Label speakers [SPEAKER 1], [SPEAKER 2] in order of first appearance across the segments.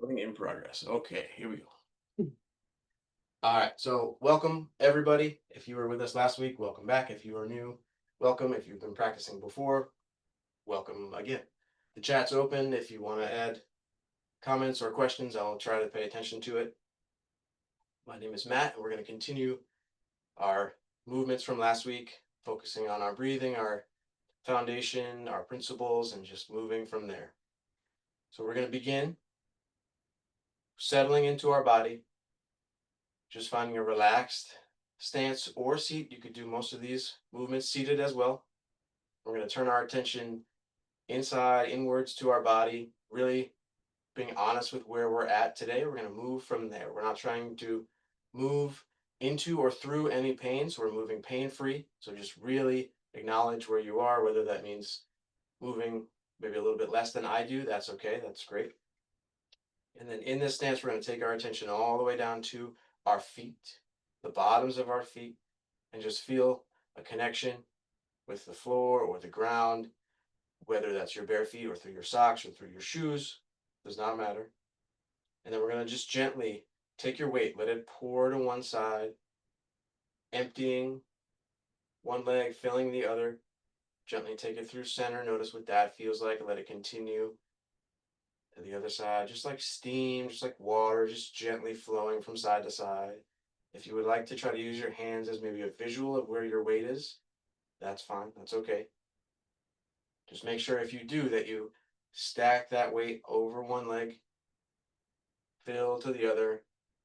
[SPEAKER 1] Recording in progress. Okay, here we go. All right, so welcome everybody. If you were with us last week, welcome back. If you are new, welcome. If you've been practicing before, welcome again. The chat's open. If you want to add comments or questions, I'll try to pay attention to it. My name is Matt, and we're going to continue our movements from last week, focusing on our breathing, our foundation, our principles, and just moving from there. So we're going to begin settling into our body, just finding a relaxed stance or seat. You could do most of these movements seated as well. We're going to turn our attention inside, inwards to our body, really being honest with where we're at today. We're going to move from there. We're not trying to move into or through any pain, so we're moving pain-free. So just really acknowledge where you are, whether that means moving maybe a little bit less than I do. That's okay. That's great. And then in this stance, we're going to take our attention all the way down to our feet, the bottoms of our feet, and just feel a connection with the floor or the ground, whether that's your bare feet or through your socks or through your shoes, does not matter. And then we're going to just gently take your weight, let it pour to one side, emptying one leg, filling the other. Gently take it through center. Notice what that feels like. Let it continue to the other side, just like steam, just like water, just gently flowing from side to side. If you would like to try to use your hands as maybe a visual of where your weight is, that's fine. That's okay. Just make sure if you do that you stack that weight over one leg, fill to the other,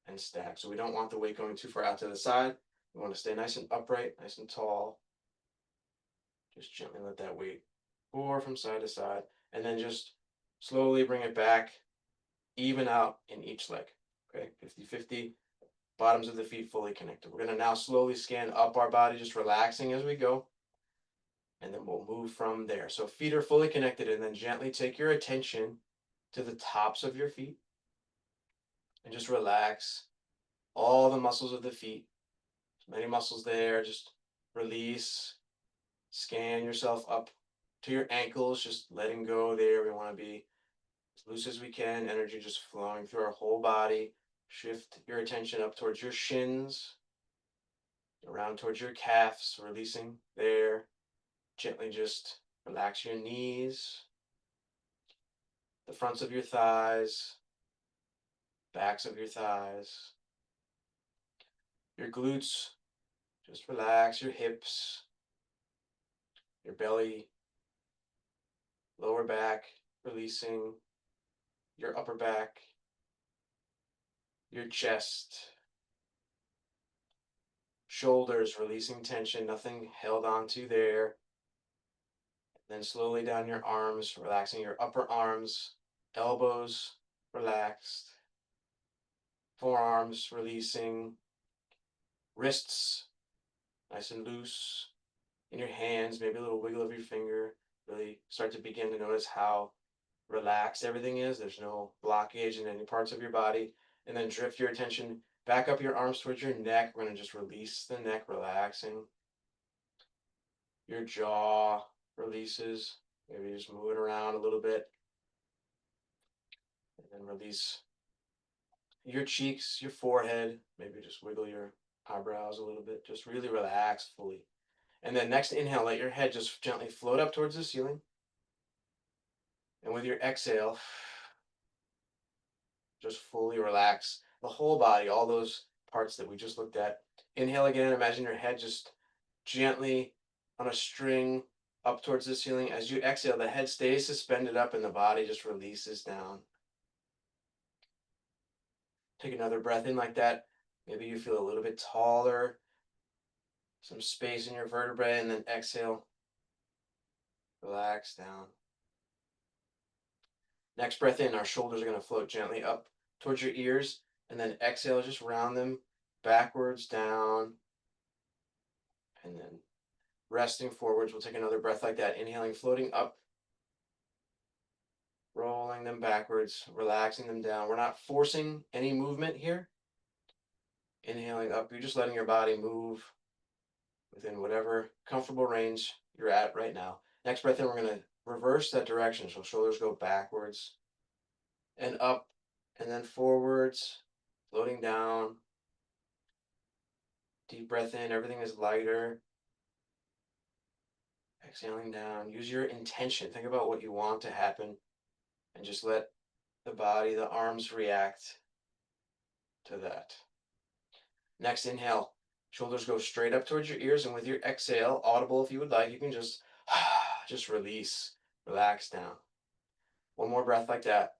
[SPEAKER 1] and stack. So we don't want the weight going too far out to the side. We want to stay nice and upright, nice and tall. Just gently let that weight pour from side to side, and then just slowly bring it back, even out in each leg. Okay, 50-50, bottoms of the feet fully connected. We're going to now slowly scan up our body, just relaxing as we go, and then we'll move from there. So feet are fully connected, and then gently take your attention to the tops of your feet and just relax all the muscles of the feet. There's many muscles there. Just release, scan yourself up to your ankles, just letting go there. We want to be as loose as we can, energy just flowing through our whole body. Shift your attention up towards your shins, around towards your calves, releasing there. Gently just relax your knees, the fronts of your thighs, backs of your thighs, your glutes. Just relax your hips, your belly, lower back, releasing your upper back, your chest, shoulders, releasing tension, nothing held onto there. Then slowly down your arms, relaxing your upper arms, elbows relaxed, forearms releasing, wrists nice and loose, in your hands, maybe a little wiggle of your finger. Really start to begin to notice how relaxed everything is. There's no blockage in any parts of your body. And then drift your attention back up your arms towards your neck. We're going to just release the neck, relaxing. Your jaw releases. Maybe just move it around a little bit. And then release your cheeks, your forehead. Maybe just wiggle your eyebrows a little bit. Just really relax fully. And then next inhale, let your head just gently float up towards the ceiling. And with your exhale, just fully relax the whole body, all those parts that we just looked at. Inhale again. Imagine your head just gently on a string up towards the ceiling. As you exhale, the head stays suspended up and the body just releases down. Take another breath in like that. Maybe you feel a little bit taller, some space in your vertebrae, and then exhale. Relax down. Next breath in, our shoulders are going to float gently up towards your ears, and then exhale, just round them backwards down, and then resting forwards. We'll take another breath like that, inhaling, floating up, rolling them backwards, relaxing them down. We're not forcing any movement here. Inhaling up, you're just letting your body move within whatever comfortable range you're at right now. Next breath in, we're going to reverse that direction. So shoulders go backwards and up, and then forwards, floating down. Deep breath in, everything is lighter. Exhaling down. Use your intention. Think about what you want to happen and just let the body, the arms react to that. Next, inhale. Shoulders go straight up towards your ears, and with your exhale, audible if you would like, you can just just release, relax down. One more breath like that.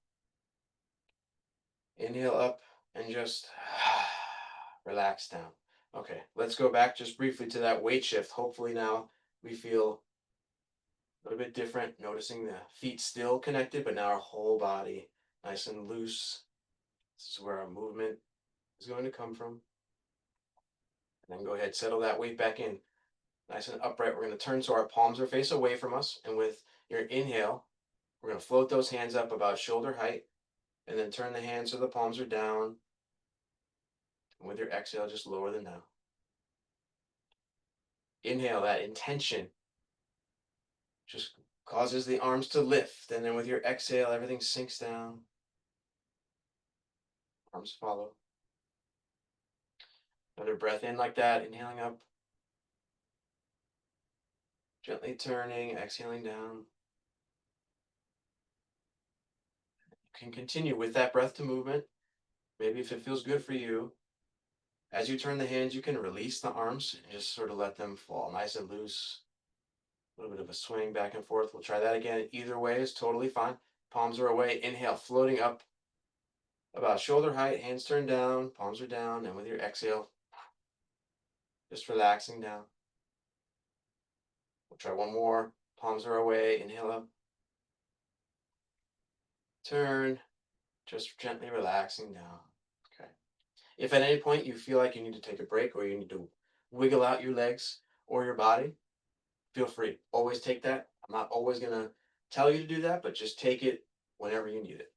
[SPEAKER 1] Inhale up and just relax down. Okay, let's go back just briefly to that weight shift. Hopefully now we feel a little bit different, noticing the feet still connected, but now our whole body nice and loose. This is where our movement is going to come from. And then go ahead, settle that weight back in. Nice and upright. We're going to turn so our palms are face away from us. And with your inhale, we're going to float those hands up about shoulder height. And then turn the hands so the palms are down. And with your exhale, just lower them down. Inhale, that intention just causes the arms to lift. And then with your exhale, everything sinks down. Arms follow. Another breath in like that, inhaling up. Gently turning, exhaling down. You can continue with that breath to movement. Maybe if it feels good for you, as you turn the hands, you can release the arms and just sort of let them fall nice and loose. A little bit of a swing back and forth. We'll try that again. Either way is totally fine. Palms are away. Inhale, floating up about shoulder height, hands turned down, palms are down, and with your exhale, just relaxing down. We'll try one more. Palms are away. Inhale up. Turn, just gently relaxing down. Okay. If at any point you feel like you need to take a break or you need to wiggle out your legs or your body, feel free. Always take that. I'm not always going to tell you to do that, but just take it whenever you need it.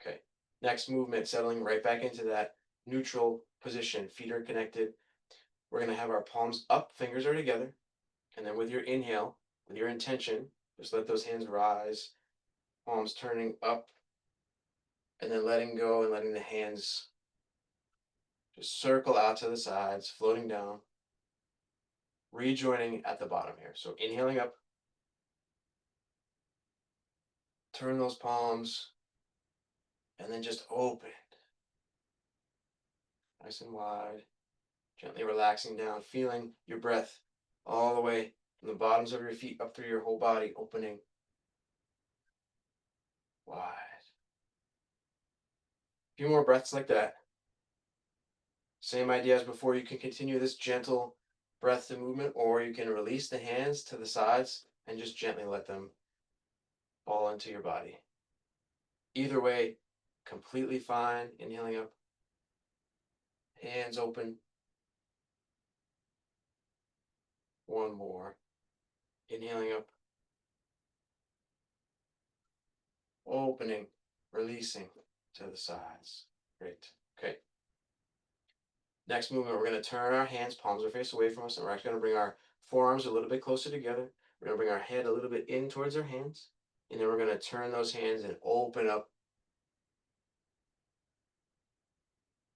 [SPEAKER 1] Okay. Next movement, settling right back into that neutral position. Feet are connected. We're going to have our palms up, fingers are together. And then with your inhale, with your intention, just let those hands rise, palms turning up, and then letting go and letting the hands just circle out to the sides, floating down, rejoining at the bottom here. So inhaling up, turn those palms, and then just open. Nice and wide, gently relaxing down, feeling your breath all the way from the bottoms of your feet up through your whole body, opening wide. A few more breaths like that. Same idea as before. You can continue this gentle breath to movement, or you can release the hands to the sides and just gently let them fall into your body. Either way, completely fine. Inhaling up, hands open. One more. Inhaling up, opening, releasing to the sides. Great. Okay. Next movement, we're going to turn our hands, palms are face away from us, and we're actually going to bring our forearms a little bit closer together. We're going to bring our head a little bit in towards our hands, and then we're going to turn those hands and open up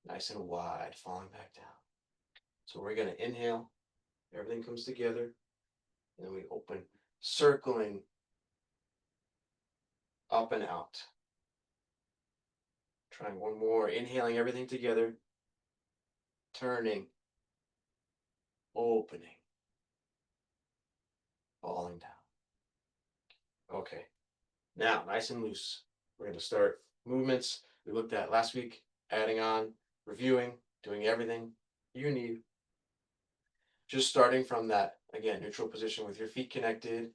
[SPEAKER 1] nice and wide, falling back down. So we're going to inhale, everything comes together, and then we open, circling up and out. Trying one more, inhaling everything together, turning, opening, falling down. Okay, now nice and loose. We're going to start movements we looked at last week, adding on, reviewing, doing everything you need. Just starting from that, again, neutral position with your feet connected,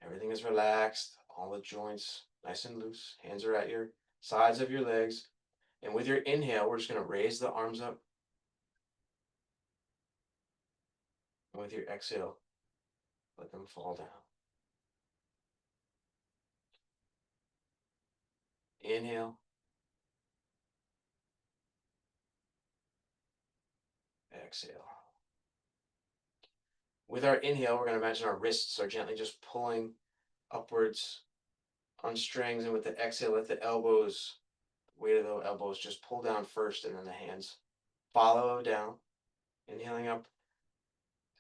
[SPEAKER 1] everything is relaxed, all the joints nice and loose, hands are at your sides of your legs. And with your inhale, we're just going to raise the arms up. And with your exhale, let them fall down. Inhale. Exhale. With our inhale, we're going to imagine our wrists are gently just pulling upwards on strings. And with the exhale, let the elbows weight of the elbows, just pull down first and then the hands follow down. Inhaling up.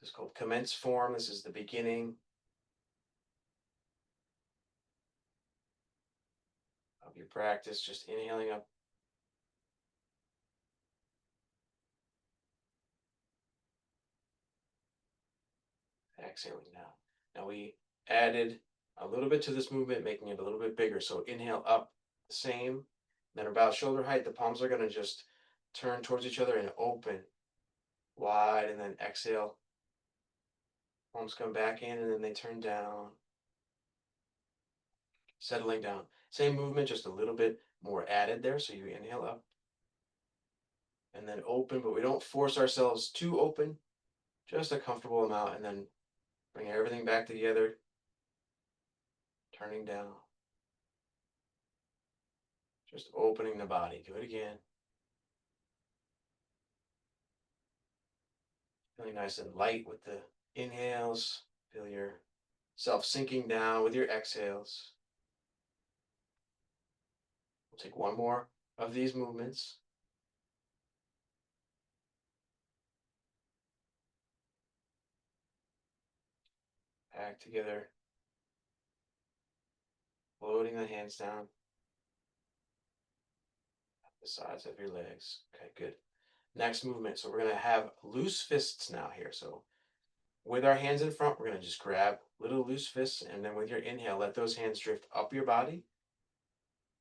[SPEAKER 1] This is called commence form. This is the beginning of your practice. Just inhaling up. Exhaling down. Now we added a little bit to this movement, making it a little bit bigger. So inhale up, the same. Then about shoulder height, the palms are going to just turn towards each other and open wide, and then exhale. Palms come back in and then they turn down, settling down. Same movement, just a little bit more added there. So you inhale up and then open, but we don't force ourselves too open, just a comfortable amount, and then bring everything back together, turning down, just opening the body. Do it again. Feeling nice and light with the inhales. Feel yourself sinking down with your exhales. We'll take one more of these movements. Back together. Floating the hands down the sides of your legs. Okay, good. Next movement. So we're going to have loose fists now here. So with our hands in front, we're going to just grab little loose fists. And then with your inhale, let those hands drift up your body.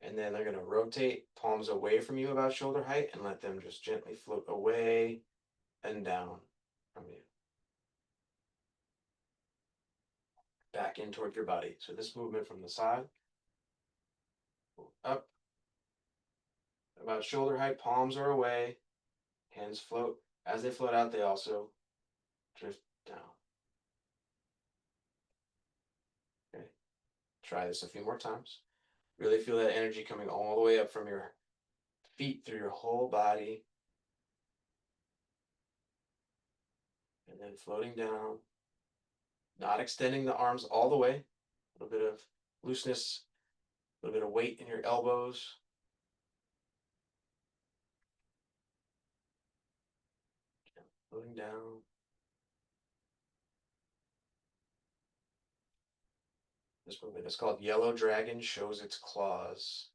[SPEAKER 1] And then they're going to rotate palms away from you about shoulder height and let them just gently float away and down from you. Back in toward your body. So this movement from the side, up, about shoulder height, palms are away, hands float. As they float out, they also drift down. Okay, try this a few more times. Really feel that energy coming all the way up from your feet through your whole body. And then floating down, not extending the arms all the way. A little bit of looseness, a little bit of weight in your elbows. Floating down. This movement is called Yellow Dragon Shows Its Claws.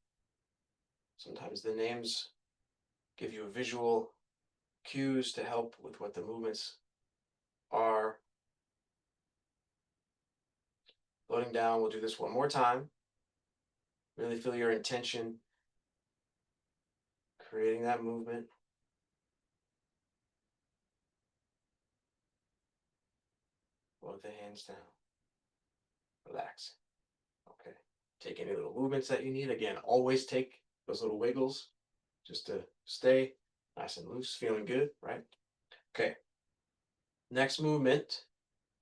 [SPEAKER 1] Sometimes the names give you visual cues to help with what the movements are. Floating down, we'll do this one more time. Really feel your intention, creating that movement. Float the hands down. Relax. Okay. Take any little movements that you need. Again, always take those little wiggles just to stay nice and loose, feeling good, right? Okay. Next movement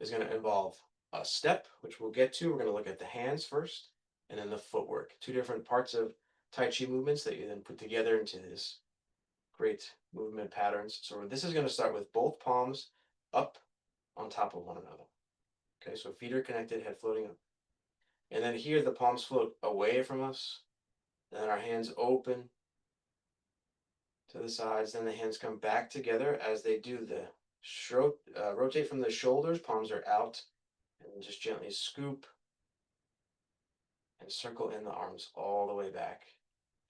[SPEAKER 1] is going to involve a step, which we'll get to. We're going to look at the hands first and then the footwork. Two different parts of Tai Chi movements that you then put together into this great movement patterns. So this is going to start with both palms up on top of one another. Okay, so feet are connected, head floating up. And then here the palms float away from us. Then our hands open to the sides. Then the hands come back together as they do the rotate from the shoulders. Palms are out. And just gently scoop and circle in the arms all the way back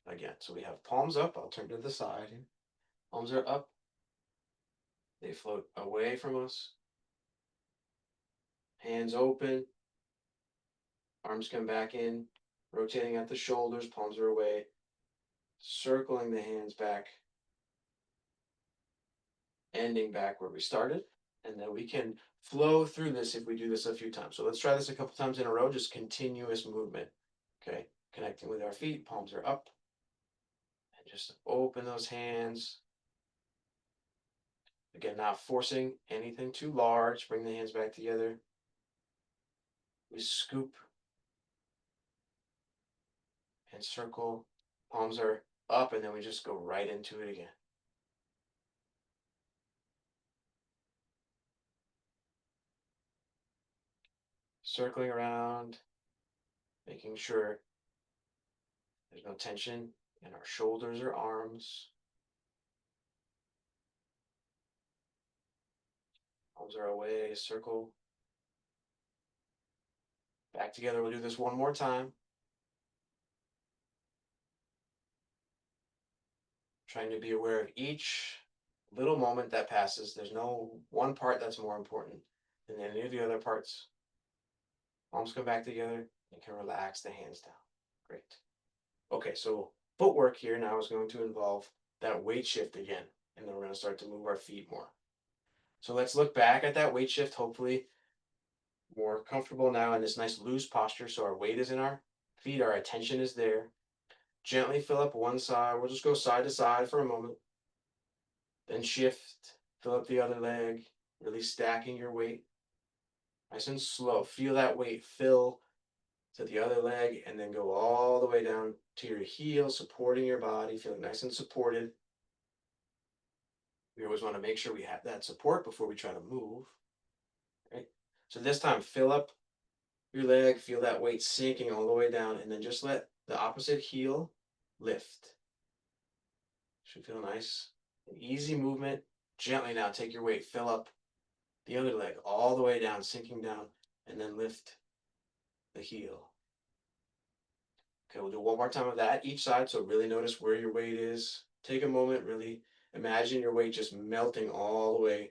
[SPEAKER 1] again. So we have palms up. I'll turn to the side. Palms are up. They float away from us. Hands open. Arms come back in, rotating at the shoulders, palms are away, circling the hands back, ending back where we started. And then we can flow through this if we do this a few times. So let's try this a couple times in a row, just continuous movement. Okay, connecting with our feet, palms are up. And just open those hands. Again, not forcing anything too large. Bring the hands back together. We scoop and circle. Palms are up, and then we just go right into it again. Circling around, making sure there's no tension and our shoulders or arms. Arms are away, circle. Back together. We'll do this one more time. Trying to be aware of each little moment that passes. There's no one part that's more important than any of the other parts. Arms come back together. You can relax the hands down. Great. Okay, so footwork here now is going to involve that weight shift again. And then we're going to start to move our feet more. So let's look back at that weight shift, hopefully more comfortable now in this nice loose posture. So our weight is in our feet, our attention is there. Gently fill up one side. We'll just go side to side for a moment. Then shift, fill up the other leg, really stacking your weight. Nice and slow. Feel that weight fill to the other leg and then go all the way down to your heel, supporting your body, feeling nice and supported. We always want to make sure we have that support before we try to move. Right? So this time, fill up your leg, feel that weight sinking all the way down, and then just let the opposite heel lift. Should feel nice. An easy movement. Gently now take your weight, fill up the other leg all the way down, sinking down, and then lift the heel. Okay, we'll do one more time of that each side. So really notice where your weight is. Take a moment, really imagine your weight just melting all the way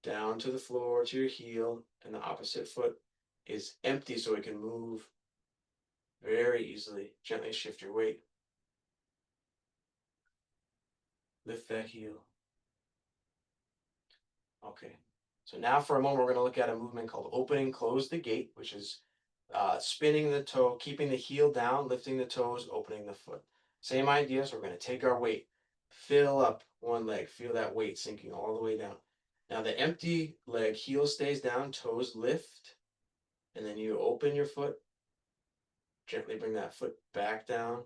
[SPEAKER 1] down to the floor, to your heel, and the opposite foot is empty so it can move very easily. Gently shift your weight. Lift that heel. Okay. So now for a moment, we're going to look at a movement called opening, close the gate, which is spinning the toe, keeping the heel down, lifting the toes, opening the foot. Same idea. So we're going to take our weight, fill up one leg, feel that weight sinking all the way down. Now the empty leg, heel stays down, toes lift, and then you open your foot, gently bring that foot back down.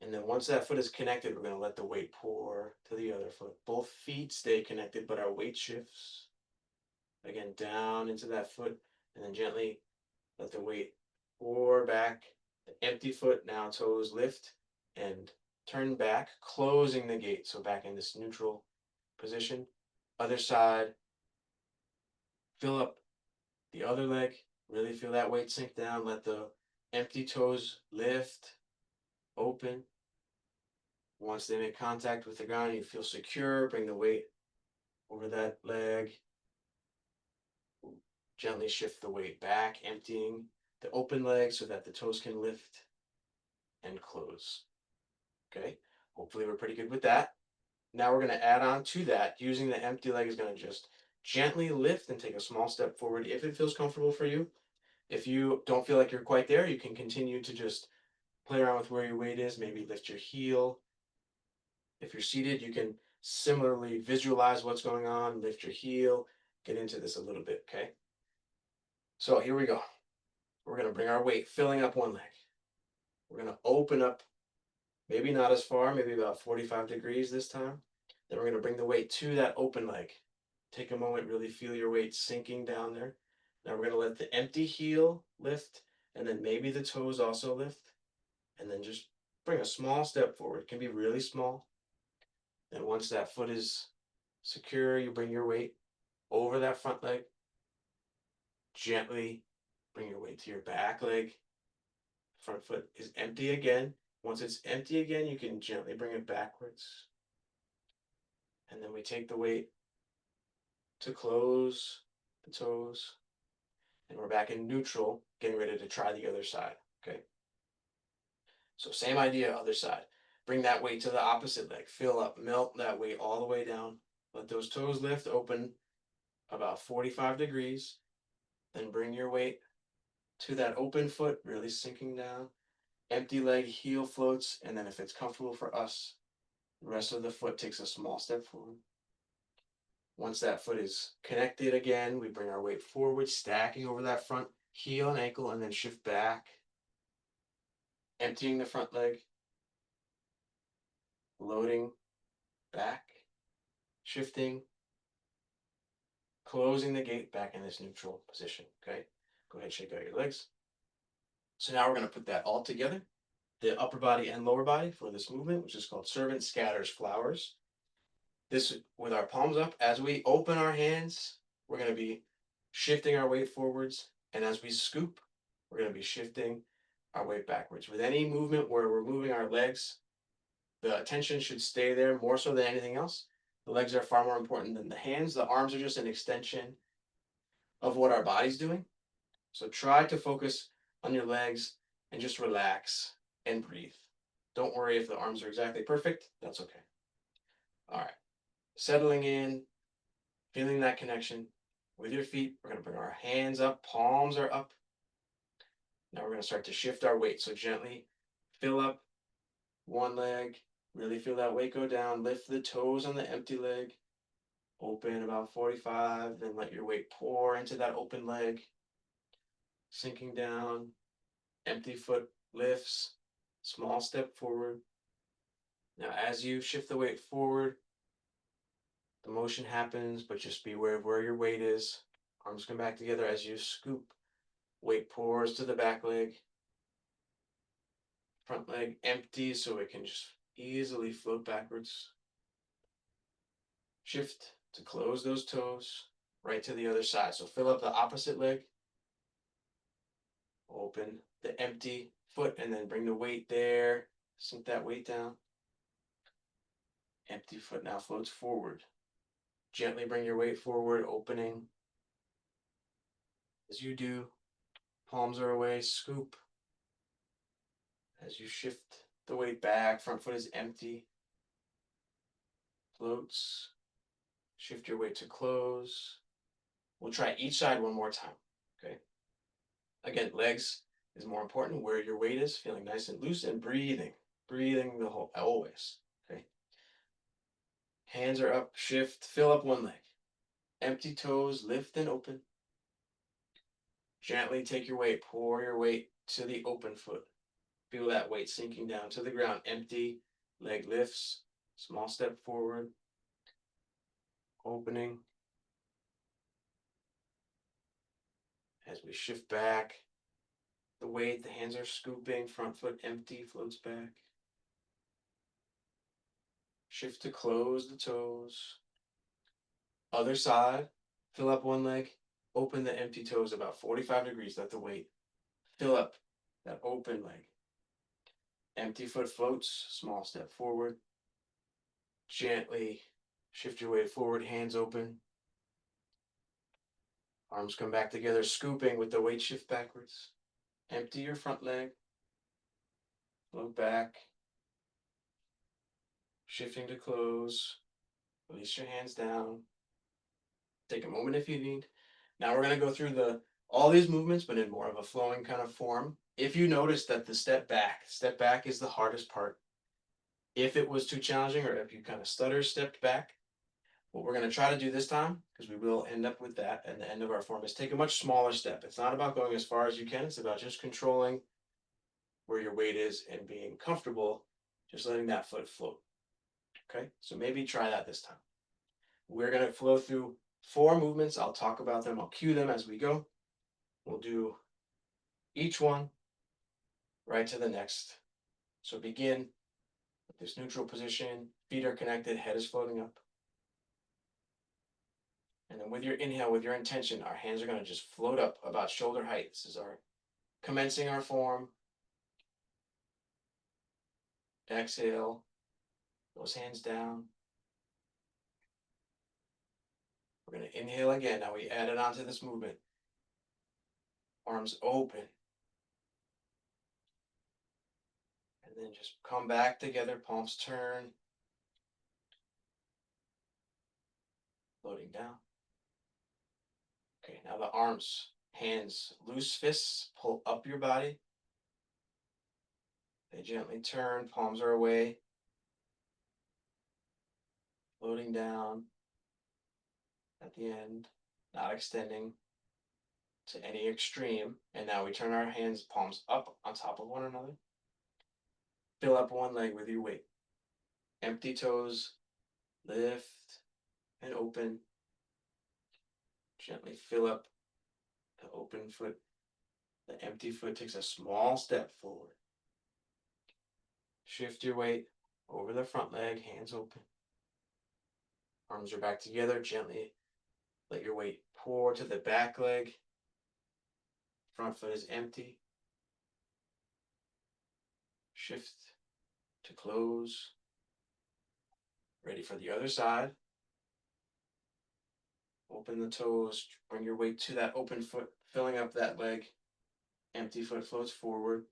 [SPEAKER 1] And then once that foot is connected, we're going to let the weight pour to the other foot. Both feet stay connected, but our weight shifts. Again, down into that foot, and then gently let the weight pour back. The empty foot, now toes lift and turn back, closing the gate. So back in this neutral position. Other side, fill up the other leg. Really feel that weight sink down. Let the empty toes lift, open. Once they make contact with the ground, you feel secure. Bring the weight over that leg. Gently shift the weight back, emptying the open leg so that the toes can lift and close. Okay, hopefully we're pretty good with that. Now we're going to add on to that. Using the empty leg is going to just gently lift and take a small step forward if it feels comfortable for you. If you don't feel like you're quite there, you can continue to just play around with where your weight is. Maybe lift your heel. If you're seated, you can similarly visualize what's going on, lift your heel, get into this a little bit, okay? So here we go. We're going to bring our weight, filling up one leg. We're going to open up, maybe not as far, maybe about 45 degrees this time. Then we're going to bring the weight to that open leg. Take a moment, really feel your weight sinking down there. Now we're going to let the empty heel lift, and then maybe the toes also lift. And then just bring a small step forward. It can be really small. Then once that foot is secure, you bring your weight over that front leg. Gently bring your weight to your back leg. Front foot is empty again. Once it's empty again, you can gently bring it backwards. And then we take the weight to close the toes. And we're back in neutral, getting ready to try the other side. Okay. So same idea, other side. Bring that weight to the opposite leg. Fill up, melt that weight all the way down. Let those toes lift, open about 45 degrees. Then bring your weight to that open foot, really sinking down. Empty leg, heel floats, and then if it's comfortable for us, the rest of the foot takes a small step forward. Once that foot is connected again, we bring our weight forward, stacking over that front heel and ankle, and then shift back, emptying the front leg, loading back, shifting, closing the gate back in this neutral position, okay? Go ahead, shake out your legs. So now we're going to put that all together. the upper body and lower body for this movement, which is called servant scatters flowers. This with our palms up. As we open our hands, we're going to be shifting our weight forwards. And as we scoop, we're going to be shifting our weight backwards. With any movement where we're moving our legs, the attention should stay there more so than anything else. The legs are far more important than the hands. The arms are just an extension of what our body's doing. So try to focus on your legs and just relax and breathe. Don't worry if the arms are exactly perfect. That's okay. All right. Settling in, feeling that connection with your feet. We're going to bring our hands up, palms are up. Now we're going to start to shift our weight. So gently fill up one leg, really feel that weight go down. Lift the toes on the empty leg. Open about 45, then let your weight pour into that open leg. Sinking down, empty foot lifts, small step forward. Now as you shift the weight forward, the motion happens, but just be aware of where your weight is. Arms come back together as you scoop. Weight pours to the back leg. Front leg empty so it can just easily float backwards. Shift to close those toes, right to the other side. So fill up the opposite leg. Open the empty foot and then bring the weight there. Sink that weight down. Empty foot now floats forward. Gently bring your weight forward, opening. As you do, palms are away, scoop. As you shift the weight back, front foot is empty. Floats. Shift your weight to close. We'll try each side one more time, okay? Again, legs is more important, where your weight is, feeling nice and loose, and breathing. Breathing the whole, always, okay? Hands are up, shift, fill up one leg. Empty toes, lift and open. Gently take your weight, pour your weight to the open foot. Feel that weight sinking down to the ground. Empty, leg lifts, small step forward. Opening. As we shift back, the weight, the hands are scooping, front foot empty, floats back. Shift to close the toes. Other side, fill up one leg, open the empty toes about 45 degrees, let the weight fill up that open leg. Empty foot floats, small step forward. Gently shift your weight forward, hands open. Arms come back together, scooping with the weight shift backwards. Empty your front leg. Float back. Shifting to close. Release your hands down. Take a moment if you need. Now we're going to go through all these movements, but in more of a flowing kind of form. If you notice that the step back is the hardest part. If it was too challenging, or if you kind of stepped back, what we're going to try to do this time, because we will end up with that at the end of our form, is take a much smaller step. It's not about going as far as you can. It's about just controlling where your weight is and being comfortable, just letting that foot float. Okay, so maybe try that this time. We're going to flow through 4 movements. I'll talk about them. I'll cue them as we go. We'll do each one right to the next. So begin with this neutral position. Feet are connected, head is floating up. And then with your inhale, with your intention, our hands are going to just float up about shoulder height. This is our commencing our form. Exhale, those hands down. We're going to inhale again. Now we add it onto this movement. Arms open. And then just come back together, palms turn. Floating down. Okay, now the arms, hands, loose fists, pull up your body. They gently turn, palms are away. Floating down at the end, not extending to any extreme. And now we turn our hands, palms up on top of one another. Fill up one leg with your weight. Empty toes, lift and open. Gently fill up the open foot. The empty foot takes a small step forward. Shift your weight over the front leg, hands open. Arms are back together. Gently let your weight pour to the back leg. Front foot is empty. Shift to close. Ready for the other side. Open the toes. Bring your weight to that open foot, filling up that leg. Empty foot floats forward.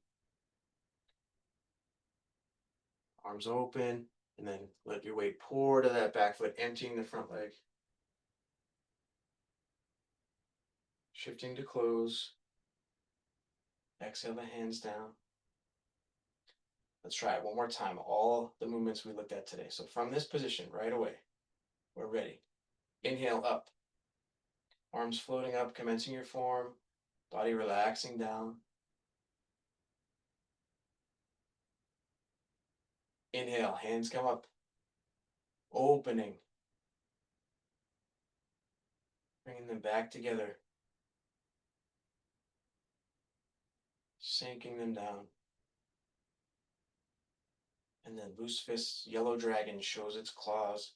[SPEAKER 1] Arms open. And then let your weight pour to that back foot, emptying the front leg. Shifting to close. Exhale the hands down. Let's try it one more time. All the movements we looked at today. So from this position, right away, we're ready. Inhale up. Arms floating up, commencing your form. Body relaxing down. Inhale, hands come up. Opening. Bringing them back together. Sinking them down. And then loose fists, yellow dragon shows its claws.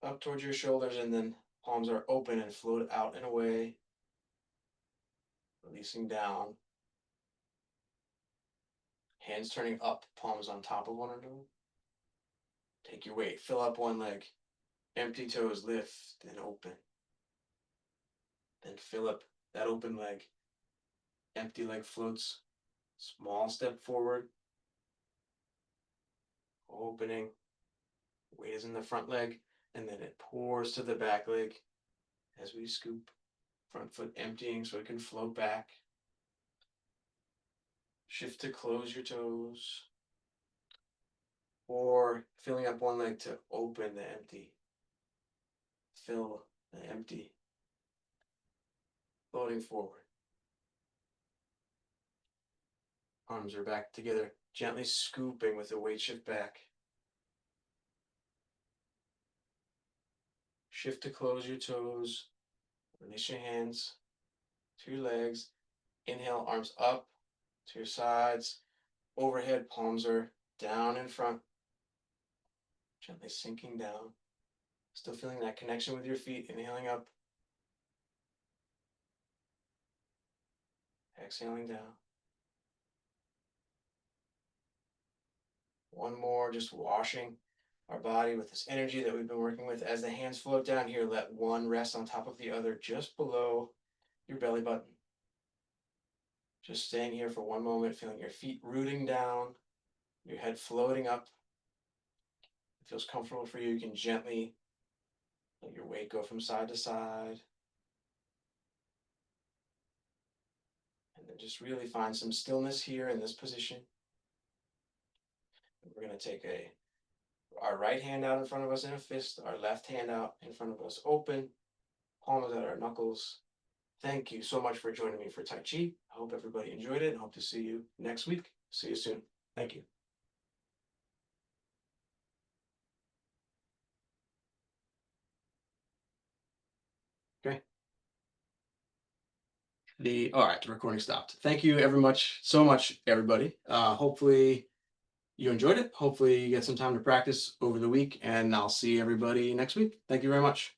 [SPEAKER 1] Up towards your shoulders, and then palms are open and float out and away. Releasing down. Hands turning up, palms on top of one another. Take your weight, fill up one leg. Empty toes, lift and open. Then fill up that open leg. Empty leg floats. Small step forward. Opening. Weight is in the front leg. And then it pours to the back leg as we scoop. Front foot emptying so it can float back. Shift to close your toes. Or filling up one leg to open the empty. Fill the empty. Floating forward. Arms are back together, gently scooping with the weight shift back. Shift to close your toes. Release your hands to your legs. Inhale, arms up to your sides. Overhead, palms are down in front. Gently sinking down. Still feeling that connection with your feet. Inhaling up. Exhaling down. One more, just washing our body with this energy that we've been working with. As the hands float down here, let one rest on top of the other just below your belly button. Just staying here for one moment, feeling your feet rooting down, your head floating up. It feels comfortable for you. You can gently let your weight go from side to side. And then just really find some stillness here in this position. We're going to take our right hand out in front of us in a fist, our left hand out in front of us open, palms at our knuckles. Thank you so much for joining me for Tai Chi. I hope everybody enjoyed it and hope to see you next week. See you soon. Thank you. Okay. All right, the recording stopped. Thank you so much, everybody. Hopefully you enjoyed it. Hopefully you get some time to practice over the week, and I'll see everybody next week. Thank you very much.